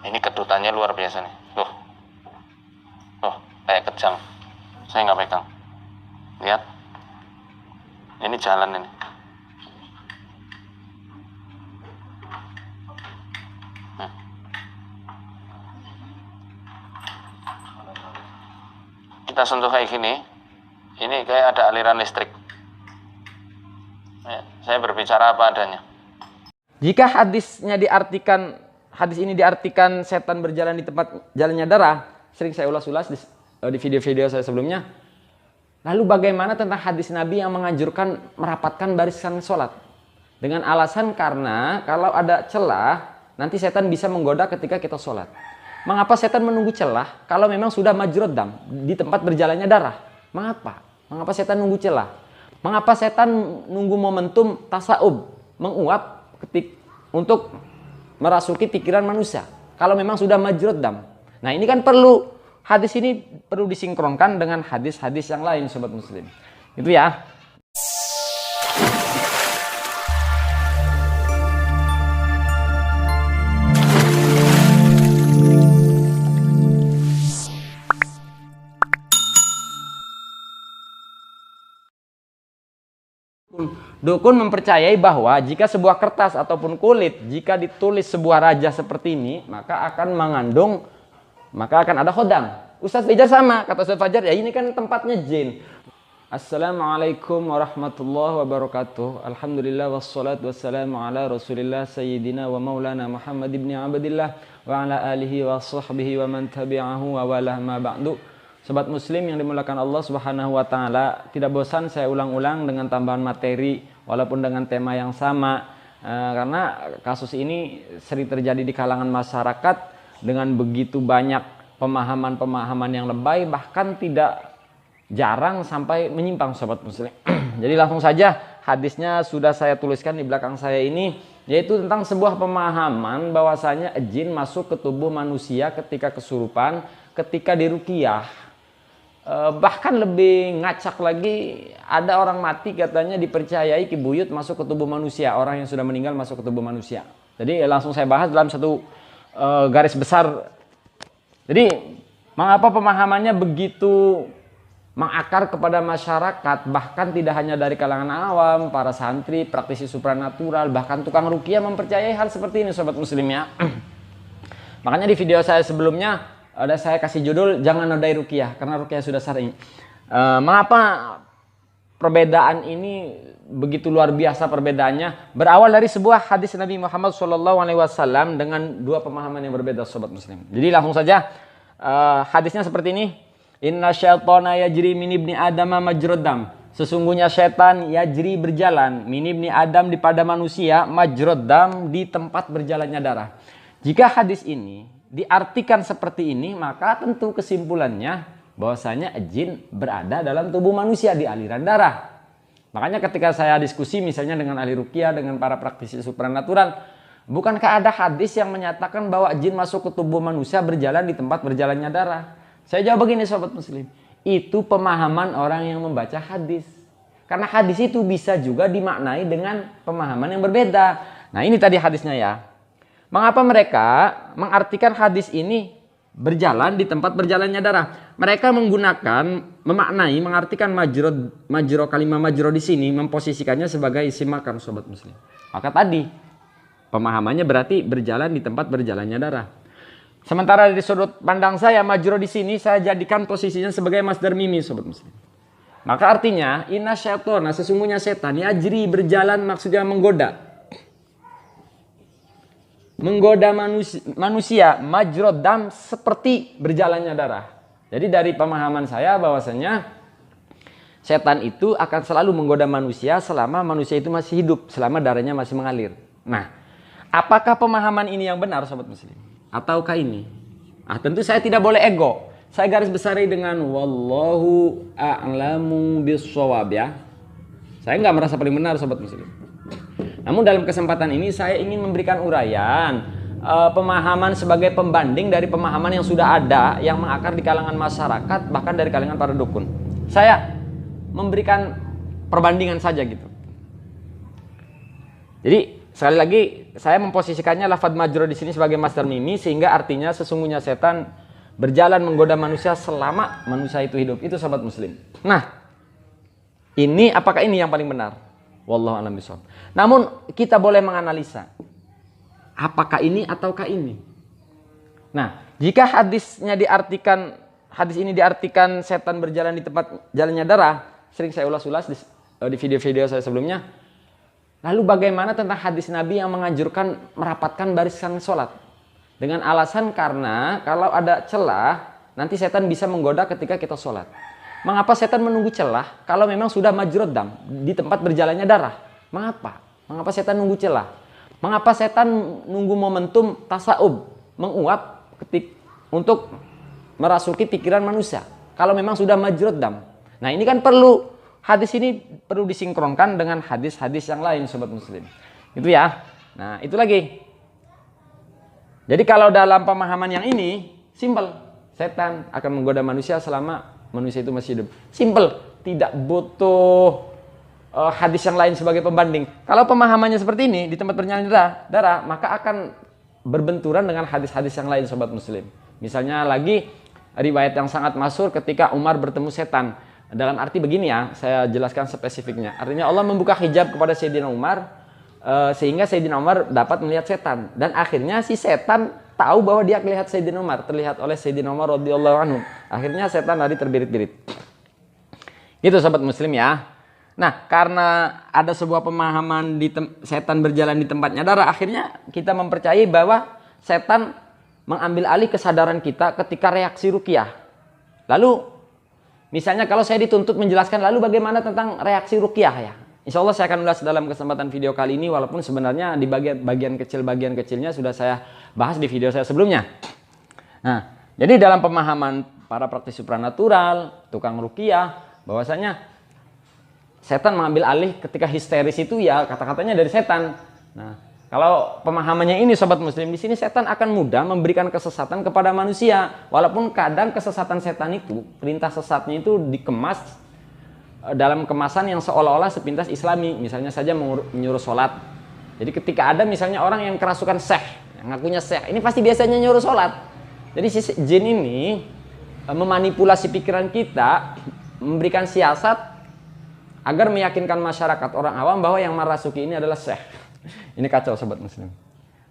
Ini kedutannya luar biasa nih. Loh, kayak kejang. Saya nggak pegang. Lihat. Ini jalan ini. Kita sentuh kayak gini. Ini kayak ada aliran listrik. Saya berbicara apa adanya. Jika hadis ini diartikan setan berjalan di tempat jalannya darah, sering saya ulas-ulas di video-video saya sebelumnya. Lalu bagaimana tentang hadis Nabi yang menganjurkan merapatkan barisan sholat? Dengan alasan karena kalau ada celah, nanti setan bisa menggoda ketika kita sholat. Mengapa setan menunggu celah kalau memang sudah majrud dam di tempat berjalannya darah? Mengapa? Mengapa setan nunggu celah? Mengapa setan nunggu momentum tasaub, menguap untuk merasuki pikiran manusia kalau memang sudah majrud dam? Nah, ini kan hadis ini perlu disinkronkan dengan hadis-hadis yang lain, sobat muslim. Itu ya. Dukun mempercayai bahwa jika sebuah kertas ataupun kulit, jika ditulis sebuah raja seperti ini, maka akan ada khodam. Ustadz Fajar sama, kata Ustadz Fajar, ya ini kan tempatnya jin. Assalamualaikum warahmatullahi wabarakatuh. Alhamdulillah wassalatu wassalamu ala rasulillah sayyidina wa maulana Muhammad ibn Abdillah wa ala alihi wa sahbihi wa man tabi'ahu wa walah ma ba'du. Sobat muslim yang dimuliakan Allah Subhanahu wa taala, tidak bosan saya ulang-ulang dengan tambahan materi walaupun dengan tema yang sama, karena kasus ini sering terjadi di kalangan masyarakat dengan begitu banyak pemahaman-pemahaman yang lebay, bahkan tidak jarang sampai menyimpang, sobat muslim. Jadi langsung saja, hadisnya sudah saya tuliskan di belakang saya ini, yaitu tentang sebuah pemahaman bahwasanya jin masuk ke tubuh manusia ketika kesurupan, ketika diruqyah. Bahkan lebih ngacak lagi, ada orang mati katanya dipercayai kibuyut masuk ke tubuh manusia, orang yang sudah meninggal masuk ke tubuh manusia. Jadi langsung saya bahas dalam satu garis besar. Jadi mengapa pemahamannya begitu mengakar kepada masyarakat, bahkan tidak hanya dari kalangan awam, para santri, praktisi supranatural, bahkan tukang ruqyah mempercayai hal seperti ini, sobat muslim ya. Makanya di video saya sebelumnya ada saya kasih judul jangan nodai ruqyah, karena ruqyah sudah syar'i. Mengapa perbedaan ini begitu luar biasa perbedaannya? Berawal dari sebuah hadis Nabi Muhammad SAW dengan dua pemahaman yang berbeda, sobat muslim. Jadi langsung saja, hadisnya seperti ini. Inna syaitana yajri min ibni adama majrud dam. Sesungguhnya setan yajri berjalan min ibni adam pada manusia majrud dam di tempat berjalannya darah. Jika hadis ini diartikan seperti ini, maka tentu kesimpulannya bahwasanya jin berada dalam tubuh manusia di aliran darah. Makanya ketika saya diskusi misalnya dengan ahli ruqyah, dengan para praktisi supranatural, bukankah ada hadis yang menyatakan bahwa jin masuk ke tubuh manusia berjalan di tempat berjalannya darah? Saya jawab begini, sobat muslim, itu pemahaman orang yang membaca hadis. Karena hadis itu bisa juga dimaknai dengan pemahaman yang berbeda. Nah, ini tadi hadisnya ya. Mengapa mereka mengartikan hadis ini berjalan di tempat berjalannya darah? Mereka mengartikan kalimah majro di sini, memposisikannya sebagai isim makan, sobat muslim. Maka tadi pemahamannya berarti berjalan di tempat berjalannya darah. Sementara dari sudut pandang saya, majro di sini saya jadikan posisinya sebagai masdar mimi, sobat muslim. Maka artinya inna syaitona, sesungguhnya setan yajri berjalan, maksudnya menggoda manusia majrod dam seperti berjalannya darah. Jadi dari pemahaman saya bahwasanya setan itu akan selalu menggoda manusia selama manusia itu masih hidup, selama darahnya masih mengalir. Nah, apakah pemahaman ini yang benar, sobat muslim? Ataukah ini? Tentu saya tidak boleh ego. Saya garis besari dengan wallahu a'lamu bis-shawab ya. Saya nggak merasa paling benar, sobat muslim. Namun dalam kesempatan ini saya ingin memberikan uraian pemahaman sebagai pembanding dari pemahaman yang sudah ada, yang mengakar di kalangan masyarakat, bahkan dari kalangan para dukun. Saya memberikan perbandingan saja gitu. Jadi sekali lagi saya memposisikannya lafadz majrur di sini sebagai masdar mimi, sehingga artinya sesungguhnya setan berjalan menggoda manusia selama manusia itu hidup. Itu sahabat muslim. Nah, ini apakah ini yang paling benar? Wallahu a'lam bishawab. Namun kita boleh menganalisa apakah ini ataukah ini. Nah, jika hadis ini diartikan setan berjalan di tempat jalannya darah, sering saya ulas-ulas di video-video saya sebelumnya. Lalu bagaimana tentang hadis Nabi yang menganjurkan merapatkan barisan sholat? Dengan alasan karena kalau ada celah, nanti setan bisa menggoda ketika kita sholat. Mengapa setan menunggu celah kalau memang sudah majrud dam di tempat berjalannya darah? Mengapa? Mengapa setan nunggu celah? Mengapa setan nunggu momentum tasaub, menguap untuk merasuki pikiran manusia kalau memang sudah majrud dam? Nah, ini kan hadis ini perlu disinkronkan dengan hadis-hadis yang lain, sobat muslim. Itu ya. Nah, itu lagi. Jadi kalau dalam pemahaman yang ini, simpel. Setan akan menggoda manusia selama manusia itu masih hidup. Simpel. Tidak butuh hadis yang lain sebagai pembanding. Kalau pemahamannya seperti ini, di tempat berjalan darah, maka akan berbenturan dengan hadis-hadis yang lain, sobat muslim. Misalnya lagi, riwayat yang sangat masyhur ketika Umar bertemu setan. Dalam arti begini ya, saya jelaskan spesifiknya. Artinya Allah membuka hijab kepada Sayyidina Umar, sehingga Sayyidina Umar dapat melihat setan. Dan akhirnya si setan tahu bahwa dia melihat Sayyidina Umar, terlihat oleh Sayyidina Umar radhiyallahu anhu. Akhirnya setan lari terbirit-birit. Gitu sahabat muslim ya. Nah, karena ada sebuah pemahaman setan berjalan di tempatnya darah, akhirnya kita mempercayai bahwa setan mengambil alih kesadaran kita ketika reaksi ruqyah. Lalu misalnya kalau saya dituntut menjelaskan lalu bagaimana tentang reaksi ruqyah ya. Insya Allah saya akan ulas dalam kesempatan video kali ini, walaupun sebenarnya di bagian kecilnya sudah saya bahas di video saya sebelumnya. Nah, jadi dalam pemahaman para praktis supranatural, tukang ruqyah, bahwasanya setan mengambil alih ketika histeris itu ya kata-katanya dari setan. Nah, kalau pemahamannya ini sobat muslim, di sini setan akan mudah memberikan kesesatan kepada manusia. Walaupun kadang kesesatan setan itu, perintah sesatnya itu dikemas dalam kemasan yang seolah-olah sepintas islami. Misalnya saja menyuruh sholat. Jadi ketika ada misalnya orang yang kerasukan syekh, yang ngakunya syekh, ini pasti biasanya nyuruh sholat. Jadi si jin ini memanipulasi pikiran kita, memberikan siasat agar meyakinkan masyarakat orang awam bahwa yang merasuki ini adalah syekh. Ini kacau sobat muslim.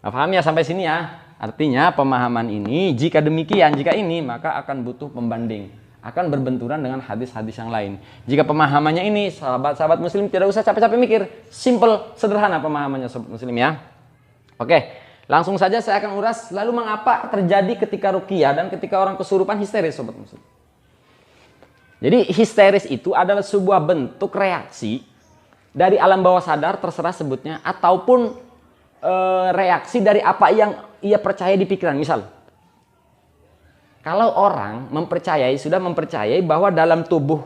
Nah, paham ya sampai sini ya? Artinya pemahaman ini jika demikian, jika ini maka akan butuh pembanding, akan berbenturan dengan hadis-hadis yang lain. Jika pemahamannya ini, sahabat-sahabat muslim tidak usah capek-capek mikir, simple, sederhana pemahamannya sobat muslim ya. Oke, langsung saja saya akan uras lalu mengapa terjadi ketika ruqyah dan ketika orang kesurupan histeris sobat muslim. Jadi histeris itu adalah sebuah bentuk reaksi dari alam bawah sadar, terserah sebutnya, ataupun reaksi dari apa yang ia percaya di pikiran. Misal, kalau orang sudah mempercayai bahwa dalam tubuh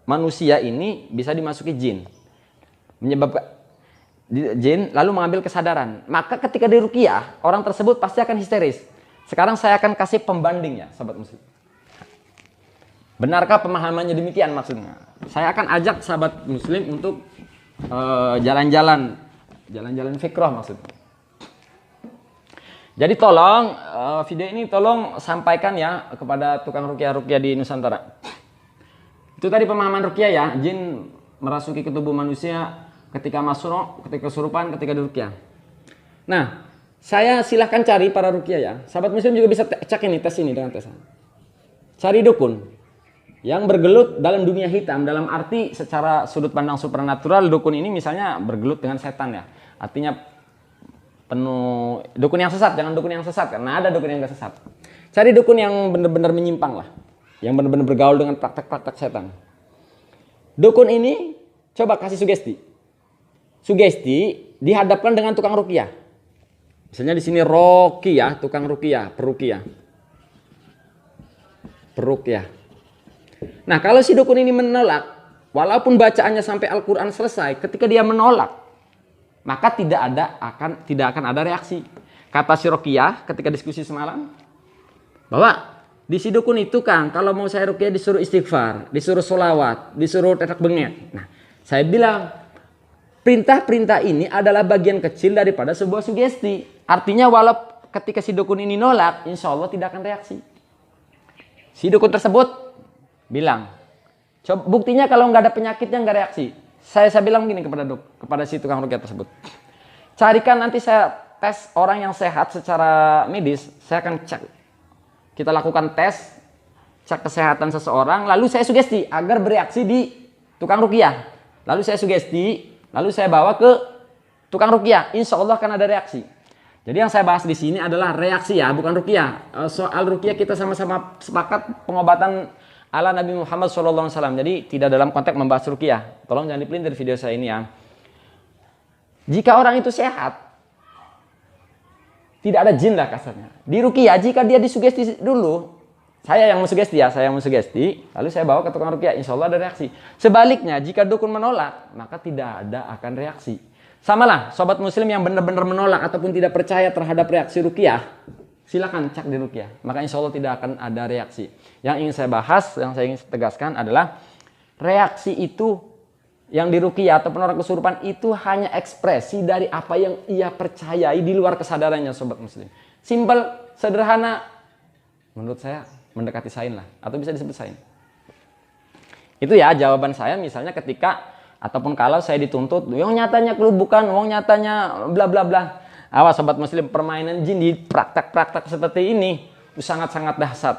manusia ini bisa dimasuki jin, menyebabkan jin lalu mengambil kesadaran, maka ketika di ruqyah orang tersebut pasti akan histeris. Sekarang saya akan kasih pembandingnya, sahabat muslim. Benarkah pemahamannya demikian maksudnya? Saya akan ajak sahabat muslim untuk jalan-jalan fikroh maksudnya. Jadi tolong video ini tolong sampaikan ya kepada tukang ruqyah di Nusantara. Itu tadi pemahaman ruqyah ya, jin merasuki ke tubuh manusia ketika masuk, ketika kesurupan, ketika diruqyah. Nah, saya silahkan cari para ruqyah ya. Sahabat muslim juga bisa cek ini, tes ini dengan tes. Cari dukun yang bergelut dalam dunia hitam, dalam arti secara sudut pandang supranatural, dukun ini misalnya bergelut dengan setan ya. Artinya penuh dukun yang sesat, jangan dukun yang sesat karena ada dukun yang gak sesat. Cari dukun yang benar-benar menyimpang lah, yang benar-benar bergaul dengan praktek-praktek setan. Dukun ini coba kasih sugesti. Sugesti dihadapkan dengan tukang ruqyah. Misalnya di sini ruqyah, tukang ruqyah, peruqyah. Nah, kalau si dukun ini menolak, walaupun bacaannya sampai Al-Quran selesai, ketika dia menolak, maka tidak akan ada reaksi. Kata si ruqyah ketika diskusi semalam, bahwa di si dukun itu Kang, kalau mau saya ruqyah disuruh istighfar, disuruh sholawat, disuruh tetek bengek. Nah, saya bilang, perintah-perintah ini adalah bagian kecil daripada sebuah sugesti. Artinya walau ketika si dukun ini nolak, insya Allah tidak akan reaksi. Si dukun tersebut bilang, coba buktinya kalau nggak ada penyakitnya nggak reaksi. Saya bilang gini kepada si tukang ruqyah tersebut. Carikan nanti saya tes orang yang sehat secara medis, saya akan cek. Kita lakukan tes, cek kesehatan seseorang, lalu saya sugesti agar bereaksi di tukang ruqyah. Lalu saya sugesti, lalu saya bawa ke tukang ruqyah. Insya Allah akan ada reaksi. Jadi yang saya bahas di sini adalah reaksi ya, bukan ruqyah. Soal ruqyah kita sama-sama sepakat pengobatan ala Nabi Muhammad SAW. Jadi tidak dalam konteks membahas ruqyah. Tolong jangan dipelintir video saya ini ya. Jika orang itu sehat, tidak ada jin lah kasarnya. Di ruqyah jika dia disugesti dulu, saya yang mensugesti ya, saya yang mensugesti, lalu saya bawa ke tukang ruqyah, insya Allah ada reaksi. Sebaliknya jika dukun menolak, maka tidak ada akan reaksi. Samalah sobat muslim yang benar-benar menolak ataupun tidak percaya terhadap reaksi ruqyah, silakan cek di ruqyah, maka insya Allah tidak akan ada reaksi. Yang ingin saya bahas, yang saya ingin tegaskan adalah reaksi itu yang di ruqyah ataupun orang kesurupan itu hanya ekspresi dari apa yang ia percayai di luar kesadarannya sobat muslim. Simpel, sederhana, menurut saya mendekati sain lah, atau bisa disebut sain. Itu ya jawaban saya misalnya ketika ataupun kalau saya dituntut, yang nyatanya kelubukan, wong nyatanya bla bla bla. Awas sobat muslim, permainan jin di praktek-praktek seperti ini sangat-sangat dahsyat.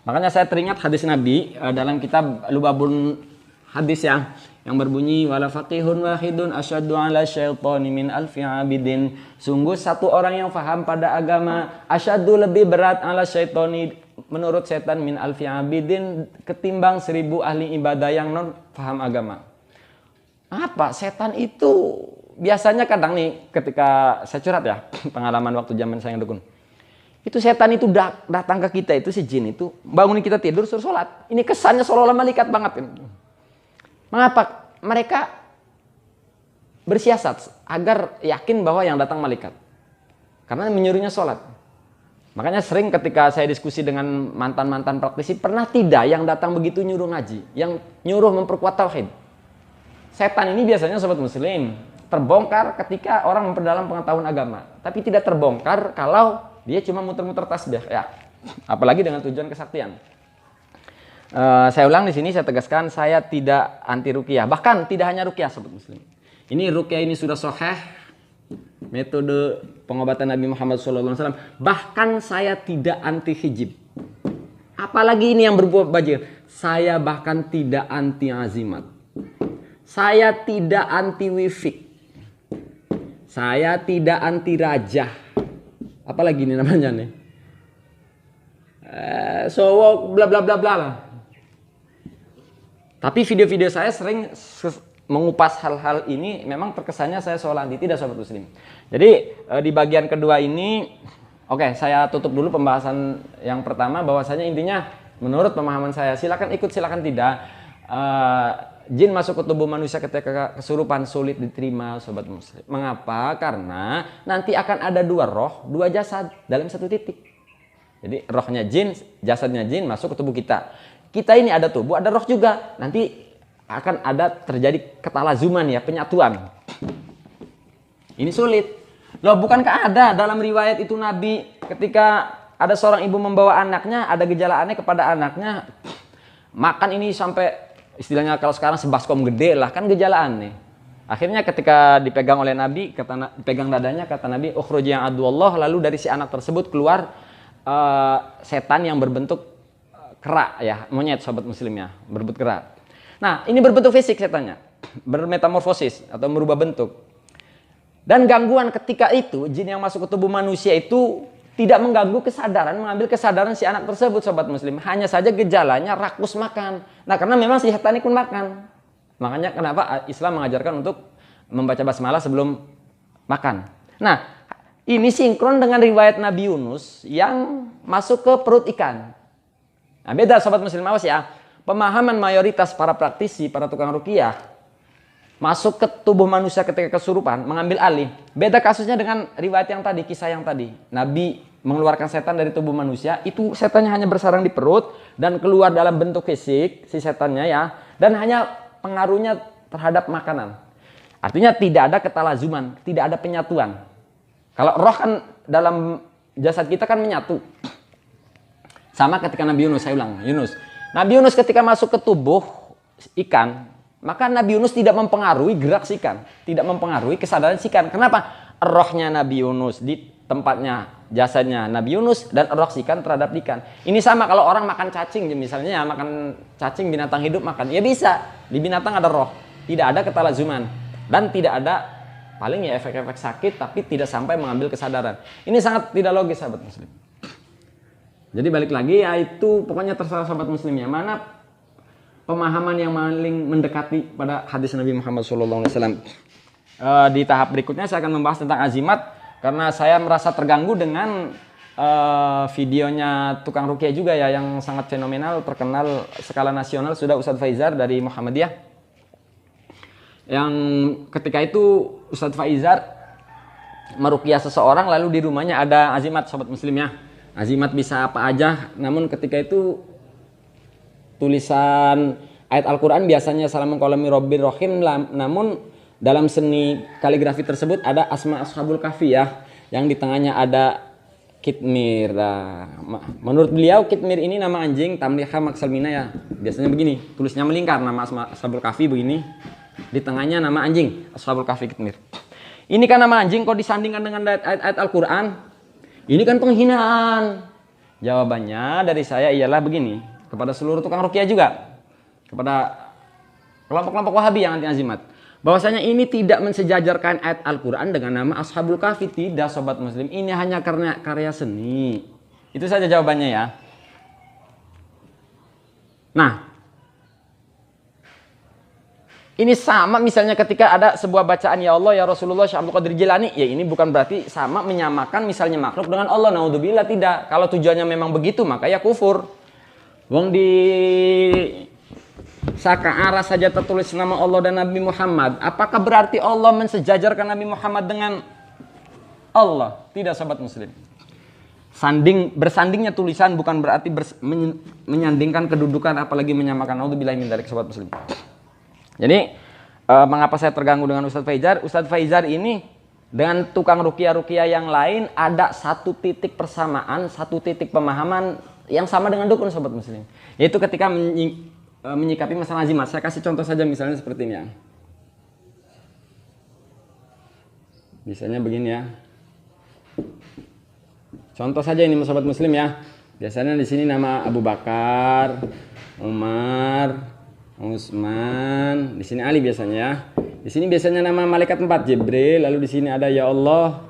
Makanya saya teringat hadis Nabi dalam kitab Lubabun Hadis ya, yang berbunyi wala faqihun wahidun asyaddu ala syaitani min alfi abidin. Sungguh satu orang yang faham pada agama asyaddu lebih berat ala syaitani menurut setan min alfi abidin ketimbang 1000 ahli ibadah yang non faham agama. Apa? Setan itu biasanya kadang nih ketika saya curhat ya, pengalaman waktu zaman saya dukun. Itu setan itu datang ke kita itu si jin itu bangunin kita tidur suruh sholat. Ini kesannya seolah-olah malaikat banget. Mengapa? Mereka bersiasat agar yakin bahwa yang datang malaikat. Karena menyuruhnya sholat. Makanya sering ketika saya diskusi dengan mantan-mantan praktisi, pernah tidak yang datang begitu nyuruh ngaji, yang nyuruh memperkuat tauhid. Setan ini biasanya sobat muslim terbongkar ketika orang memperdalam pengetahuan agama, tapi tidak terbongkar kalau dia cuma muter-muter tasbih ya. Apalagi dengan tujuan kesaktian. Saya ulang di sini, saya tegaskan saya tidak anti ruqyah, bahkan tidak hanya ruqyah sobat muslim. Ini ruqyah ini sudah sahih, metode pengobatan Nabi Muhammad SAW. Bahkan saya tidak anti hijab. Apalagi ini yang berbuat bajir. Saya bahkan tidak anti azimat. Saya tidak anti wifik. Saya tidak anti rajah. Apalagi ini namanya nih. Sowok bla bla bla bla lah. Tapi video-video saya sering mengupas hal-hal ini, memang terkesannya saya seolah anti, tidak sobat muslim. Jadi di bagian kedua ini, oke, saya tutup dulu pembahasan yang pertama, bahwasanya intinya menurut pemahaman saya, silakan ikut silakan tidak. Jin masuk ke tubuh manusia ketika kesurupan sulit diterima sobat muslim. Mengapa? Karena nanti akan ada dua roh, dua jasad dalam satu titik. Jadi rohnya jin, jasadnya jin masuk ke tubuh kita. Kita ini ada tubuh, ada roh juga. Nanti akan ada terjadi ketalazuman ya, penyatuan. Ini sulit. Loh, bukankah ada dalam riwayat itu Nabi ketika ada seorang ibu membawa anaknya, ada gejala aneh kepada anaknya, makan ini sampai istilahnya kalau sekarang sebaskom gede lah, kan gejala aneh. Akhirnya ketika dipegang oleh Nabi, dipegang dadanya, kata Nabi, ukhruj yang aduallah, lalu dari si anak tersebut keluar setan yang berbentuk kera ya, monyet sobat muslimnya, berbentuk kera. Nah, ini berbentuk fisik setannya, bermetamorfosis atau merubah bentuk. Dan gangguan ketika itu, jin yang masuk ke tubuh manusia itu tidak mengganggu kesadaran, mengambil kesadaran si anak tersebut sobat muslim. Hanya saja gejalanya rakus makan. Nah, karena memang si setan ikut makan. Makanya kenapa Islam mengajarkan untuk membaca basmalah sebelum makan. Nah, ini sinkron dengan riwayat Nabi Yunus yang masuk ke perut ikan. Nah, beda sobat muslim, awas ya. Pemahaman mayoritas para praktisi, para tukang ruqyah masuk ke tubuh manusia ketika kesurupan, mengambil alih. Beda kasusnya dengan riwayat yang tadi, kisah yang tadi. Nabi mengeluarkan setan dari tubuh manusia, itu setannya hanya bersarang di perut dan keluar dalam bentuk fisik si setannya ya, dan hanya pengaruhnya terhadap makanan. Artinya tidak ada ketalazuman, tidak ada penyatuan. Kalau roh kan dalam jasad kita kan menyatu. Sama ketika Nabi Yunus, saya ulang, Yunus. Nabi Yunus ketika masuk ke tubuh ikan, maka Nabi Yunus tidak mempengaruhi gerak si ikan, tidak mempengaruhi kesadaran si ikan. Kenapa? Rohnya Nabi Yunus di tempatnya jasadnya Nabi Yunus dan roh si ikan terhadap ikan. Ini sama kalau orang makan cacing, misalnya makan cacing binatang hidup makan, ya bisa. Di binatang ada roh, tidak ada ketalazuman dan tidak ada paling ya efek-efek sakit, tapi tidak sampai mengambil kesadaran. Ini sangat tidak logis, sahabat muslim. Jadi balik lagi, yaitu pokoknya terserah sahabat muslim ya, mana pemahaman yang paling mendekati pada hadis Nabi Muhammad SAW. Di tahap berikutnya saya akan membahas tentang azimat, karena saya merasa terganggu dengan videonya tukang ruqyah juga ya, yang sangat fenomenal, terkenal skala nasional, sudah Ustadz Faizar dari Muhammadiyah. Yang ketika itu Ustadz Faizar meruqyah seseorang, lalu di rumahnya ada azimat, sahabat muslim ya. Azimat bisa apa aja, namun ketika itu tulisan ayat Al-Quran biasanya salamun qawlan rabbir rahim, namun dalam seni kaligrafi tersebut ada asma ashabul kahfi ya, yang di tengahnya ada kitmir. Menurut beliau kitmir ini nama anjing, tamliha maksalmina ya. Biasanya begini, tulisnya melingkar, nama asma ashabul kahfi begini, di tengahnya nama anjing, ashabul kahfi kitmir. Ini kan nama anjing, kok disandingkan dengan ayat Al-Quran? Ini kan penghinaan. Jawabannya dari saya ialah begini, kepada seluruh tukang ruqyah juga, kepada kelompok-kelompok Wahabi yang anti azimat, bahwasanya ini tidak mensejajarkan ayat Al-Quran dengan nama Ashabul Kahfi. Tidak, sobat muslim, ini hanya karena karya seni. Itu saja jawabannya ya. Nah, ini sama misalnya ketika ada sebuah bacaan ya Allah, ya Rasulullah, Syekh Abdul Qadir Jilani, ya ini bukan berarti sama menyamakan misalnya makhluk dengan Allah. Naudzubillah, tidak. Kalau tujuannya memang begitu, maka ya kufur. Wong di Saka'ara saja tertulis nama Allah dan Nabi Muhammad. Apakah berarti Allah mensejajarkan Nabi Muhammad dengan Allah? Tidak, sahabat muslim. Bersandingnya tulisan bukan berarti menyandingkan kedudukan, apalagi menyamakan. Naudzubillah min dzalik, sahabat muslim. Jadi mengapa saya terganggu dengan Ustadz Faizar? Ustadz Faizar ini dengan tukang ruqyah yang lain ada satu titik persamaan, satu titik pemahaman yang sama dengan dukun, sahabat muslim. Yaitu ketika menyikapi masalah azimat. Saya kasih contoh saja misalnya seperti ini ya. Misalnya begini ya. Contoh saja ini sahabat muslim ya. Biasanya di sini nama Abu Bakar, Umar, Utsman, di sini Ali biasanya ya. Di sini biasanya nama malaikat 4 Jibril, lalu di sini ada ya Allah,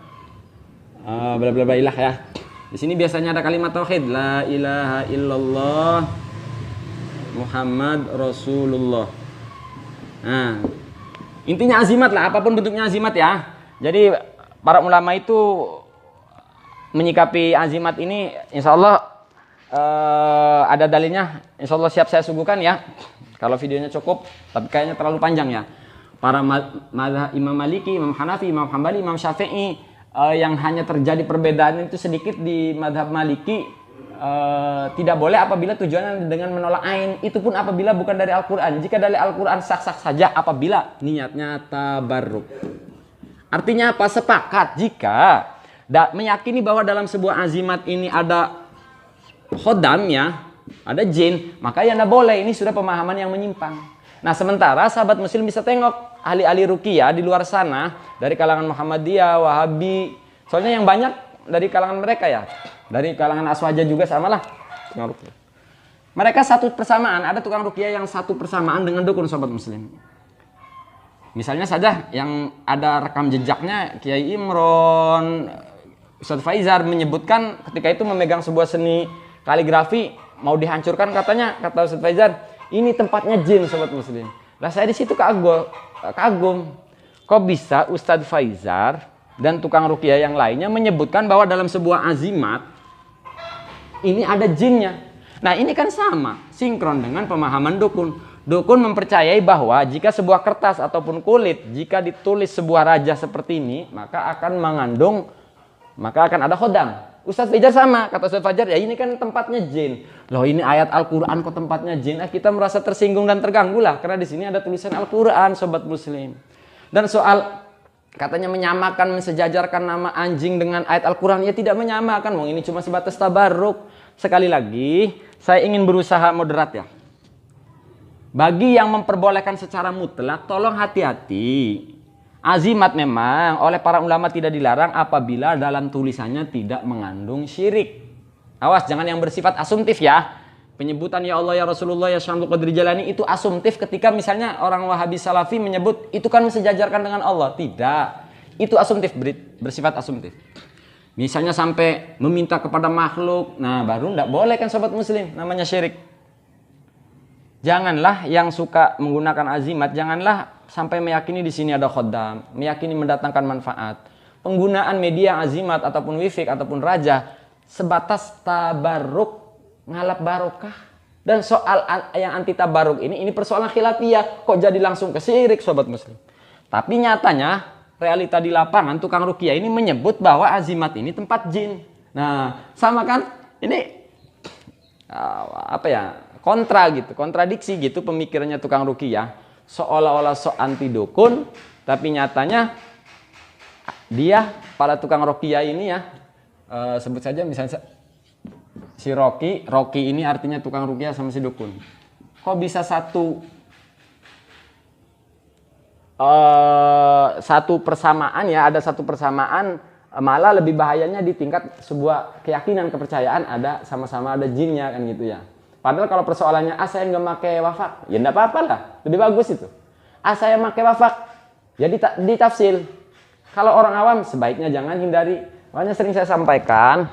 bla bla bla ilah ya. Di sini biasanya ada kalimat tauhid, la ilaha illallah Muhammad Rasulullah. Nah, intinya azimat lah, apapun bentuknya azimat ya. Jadi para ulama itu menyikapi azimat ini, insya Allah ada dalilnya, insya Allah siap saya suguhkan ya. Kalau videonya cukup, tapi kayaknya terlalu panjang ya. Para mazhab Imam Maliki, Imam Hanafi, Imam Hambali, Imam Syafi'i, yang hanya terjadi perbedaan itu sedikit di mazhab Maliki, tidak boleh apabila tujuannya dengan menolak ain. Itu pun apabila bukan dari Al-Quran. Jika dari Al-Quran sah-sah saja apabila niatnya tabarruk. Artinya apa? Sepakat jika meyakini bahwa dalam sebuah azimat ini ada khodam ya, ada jin, maka ya tidak boleh. Ini sudah pemahaman yang menyimpang. Nah, sementara sahabat muslim bisa tengok ahli-ahli ruqyah di luar sana, dari kalangan Muhammadiyah, Wahabi, soalnya yang banyak dari kalangan mereka ya, dari kalangan Aswaja juga samalah. Mereka satu persamaan, ada tukang ruqyah yang satu persamaan dengan dukun, sahabat muslim. Misalnya saja yang ada rekam jejaknya Kiai Imron, Ustadz Faizar menyebutkan ketika itu memegang sebuah seni kaligrafi mau dihancurkan, katanya, kata Ustadz Faizar, ini tempatnya jin, sobat muslim. Lah saya di situ kagum. Kok bisa Ustadz Faizar dan tukang ruqyah yang lainnya menyebutkan bahwa dalam sebuah azimat ini ada jinnya. Nah, ini kan sama, sinkron dengan pemahaman dukun. Dukun mempercayai bahwa jika sebuah kertas ataupun kulit, jika ditulis sebuah raja seperti ini, maka akan ada khodam. Ustadz Faizar sama, kata Ustadz Faizar, ya ini kan tempatnya jin. Loh, ini ayat Al-Quran kok tempatnya jin? Kita merasa tersinggung dan terganggu lah, karena di sini ada tulisan Al-Quran, sobat muslim. Dan soal katanya menyamakan, mensejajarkan nama anjing dengan ayat Al-Quran, ya tidak menyamakan. Wong ini cuma sebatas tabarruk. Sekali lagi, saya ingin berusaha moderat ya. Bagi yang memperbolehkan secara mutlak, tolong hati-hati. Azimat memang oleh para ulama tidak dilarang apabila dalam tulisannya tidak mengandung syirik. Awas, jangan yang bersifat asumtif ya. Penyebutan ya Allah, ya Rasulullah, ya Syamsul Qadri Jalani itu asumtif ketika misalnya orang Wahabi Salafi menyebut itu kan mensejajarkan dengan Allah. Tidak. Itu asumtif, bersifat asumtif. Misalnya sampai meminta kepada makhluk. Nah, baru tidak boleh kan sobat muslim, namanya syirik. Janganlah yang suka menggunakan azimat, janganlah sampai meyakini di sini ada khodam, meyakini mendatangkan manfaat. Penggunaan media azimat ataupun wifik ataupun raja sebatas tabarruk, ngalap barokah. Dan soal yang anti tabarruk ini persoalan khilafiyah. Kok jadi langsung ke syirik sobat muslim? Tapi nyatanya realita di lapangan tukang ruqyah ini menyebut bahwa azimat ini tempat jin. Nah, sama kan? Ini apa ya? Kontradiksi gitu pemikirannya tukang ruqyah. Seolah-olah anti dukun, tapi nyatanya dia para tukang ruqyah ini ya, sebut saja misalnya si Rocky ini artinya tukang ruqyah sama si dukun. Kok bisa satu persamaan ya, ada satu persamaan, malah lebih bahayanya di tingkat sebuah keyakinan, kepercayaan ada sama-sama ada jinnya kan gitu ya. Padahal kalau persoalannya saya nggak pakai wafak, ya enggak apa-apa lah, lebih bagus itu. Saya pakai wafak, ya ditafsir. Kalau orang awam sebaiknya jangan hindari. Makanya sering saya sampaikan,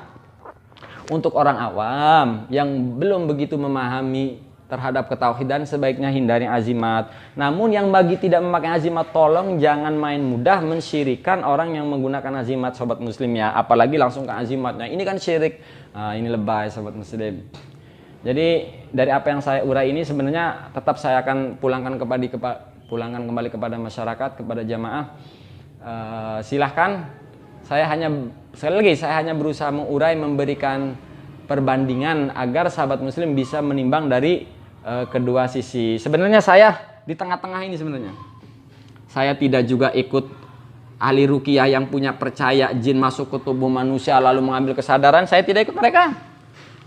untuk orang awam yang belum begitu memahami terhadap ketauhidan sebaiknya hindari azimat. Namun yang bagi tidak memakai azimat, tolong jangan main mudah mensyirikan orang yang menggunakan azimat sobat muslim ya. Apalagi langsung ke azimatnya. Ini kan syirik. Ini lebay sobat muslim. Jadi dari apa yang saya urai ini sebenarnya tetap saya akan pulangkan kembali kepada masyarakat, kepada jamaah. Silahkan. Saya hanya berusaha mengurai, memberikan perbandingan agar sahabat muslim bisa menimbang dari kedua sisi. Sebenarnya saya di tengah-tengah ini sebenarnya. Saya tidak juga ikut ahli ruqyah yang punya percaya jin masuk ke tubuh manusia lalu mengambil kesadaran. Saya tidak ikut mereka.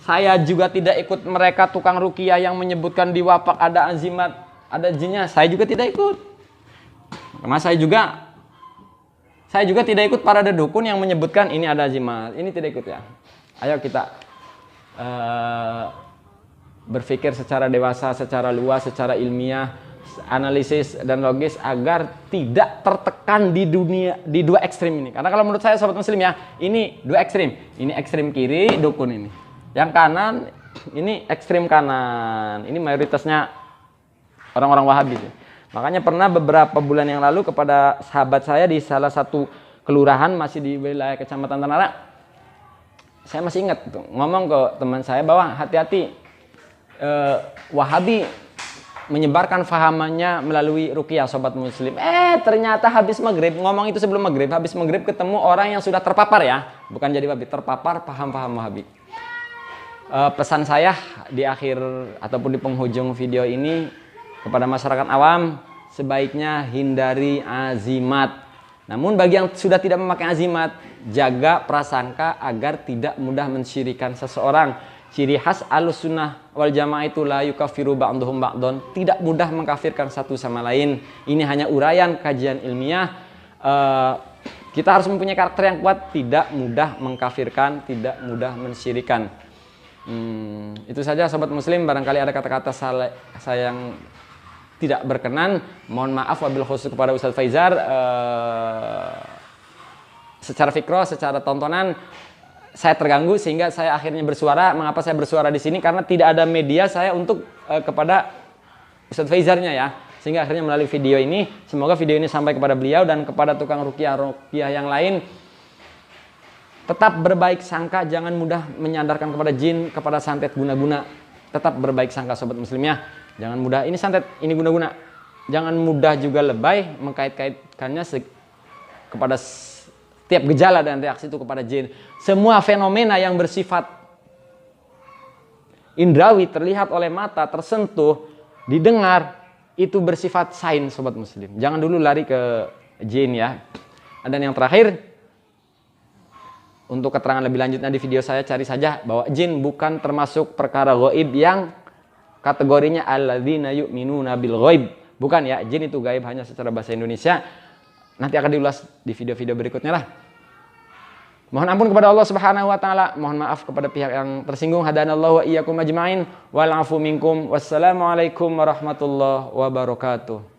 Saya juga tidak ikut mereka tukang ruqyah yang menyebutkan di wapak ada azimat, ada jinnya. Saya juga tidak ikut. Karena saya juga tidak ikut para dukun yang menyebutkan ini ada azimat. Ini tidak ikut ya. Ayo kita berpikir secara dewasa, secara luas, secara ilmiah, analisis dan logis agar tidak tertekan di dua ekstrim ini. Karena kalau menurut saya sobat muslim ya, ini dua ekstrim. Ini ekstrim kiri, dukun ini. Yang kanan, ini ekstrim kanan. Ini mayoritasnya orang-orang Wahabi. Makanya pernah beberapa bulan yang lalu kepada sahabat saya di salah satu kelurahan masih di wilayah Kecamatan Tanara, saya masih ingat tuh, ngomong ke teman saya bahwa hati-hati Wahabi menyebarkan fahamannya melalui ruqyah sobat muslim. Ternyata habis maghrib, ngomong itu sebelum maghrib, habis maghrib ketemu orang yang sudah terpapar ya, bukan jadi Wahabi, terpapar paham-paham Wahabi. Pesan saya di akhir ataupun di penghujung video ini kepada masyarakat awam, sebaiknya hindari azimat. Namun bagi yang sudah tidak memakai azimat, jaga prasangka agar tidak mudah mensyirikan seseorang. Ciri khas Ahlussunnah wal Jamaah itu la yukaffiru ba'duhum ba'don, tidak mudah mengkafirkan satu sama lain. Ini hanya uraian kajian ilmiah. Kita harus mempunyai karakter yang kuat, tidak mudah mengkafirkan, tidak mudah mensyirikan. Itu saja sobat muslim, barangkali ada kata-kata saya yang tidak berkenan, mohon maaf wabil khusus kepada Ustadz Faizar. Secara fikroh, secara tontonan saya terganggu sehingga saya akhirnya bersuara. Mengapa saya bersuara di sini? Karena tidak ada media saya untuk kepada Ustadz Faizarnya ya. Sehingga akhirnya melalui video ini, semoga video ini sampai kepada beliau dan kepada tukang ruqyah yang lain. Tetap berbaik sangka, jangan mudah menyandarkan kepada jin, kepada santet guna-guna. Tetap berbaik sangka sobat muslim ya. Jangan mudah, ini santet, ini guna-guna. Jangan mudah juga lebay mengkait-kaitkannya kepada setiap gejala dan reaksi itu kepada jin. Semua fenomena yang bersifat indrawi, terlihat oleh mata, tersentuh, didengar, itu bersifat sains sobat muslim. Jangan dulu lari ke jin ya. Dan yang terakhir, untuk keterangan lebih lanjutnya di video saya cari saja bahwa jin bukan termasuk perkara gaib yang kategorinya alladzina yu'minuna bil ghaib. Bukan ya, jin itu gaib hanya secara bahasa Indonesia. Nanti akan diulas di video-video berikutnya lah. Mohon ampun kepada Allah Subhanahu wa taala, mohon maaf kepada pihak yang tersinggung. Hadanallahu wa iyyakum ajmain wal afu minkum. Wassalamualaikum warahmatullahi wabarakatuh.